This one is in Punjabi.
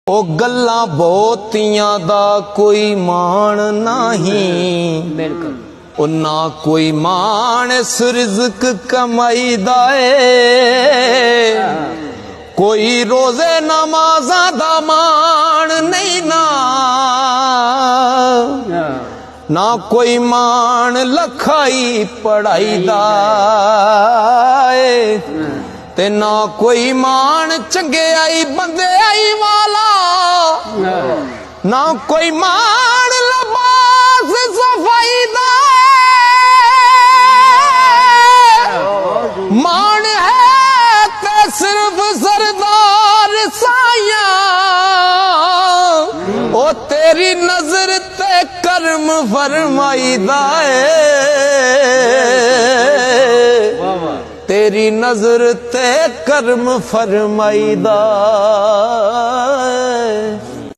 ਉਹ ਗੱਲਾਂ ਬਹੁਤੀਆਂ ਦਾ ਕੋਈ ਮਾਣ ਨਹੀਂ, ਬਿਲਕੁਲ ਉਹ ਨਾ ਕੋਈ ਮਾਣ ਇਸ ਰਿਜ਼ਕ ਕਮਾਈ ਦਾ ਏ। ਕੋਈ ਰੋਜ਼ੇ ਨਮਾਜ਼ਾਂ ਦਾ ਮਾਣ ਨਹੀਂ ਨਾ ਕੋਈ ਮਾਣ ਲਖਾਈ ਪੜਾਈ ਦਾ ਏ, ਤੇ ਨਾ ਕੋਈ ਮਾਣ ਚੰਗਿਆਈ ਬੰਦਿਆਈ ਵਾਲਾ, ਨਾ ਕੋਈ ਮਾਣ ਲਿਬਾਸ ਸਫਾਈ ਦਾ। ਮਾਣ ਹੈ ਤੇ ਸਿਰਫ ਸਰਦਾਰ ਸਾਈਆਂ, ਉਹ ਤੇਰੀ ਨਜ਼ਰ ਤੇ ਕਰਮ ਫਰਮਾਈ ਦਾ ਏ। तेरी नजर ते कर्म फरमाईदा।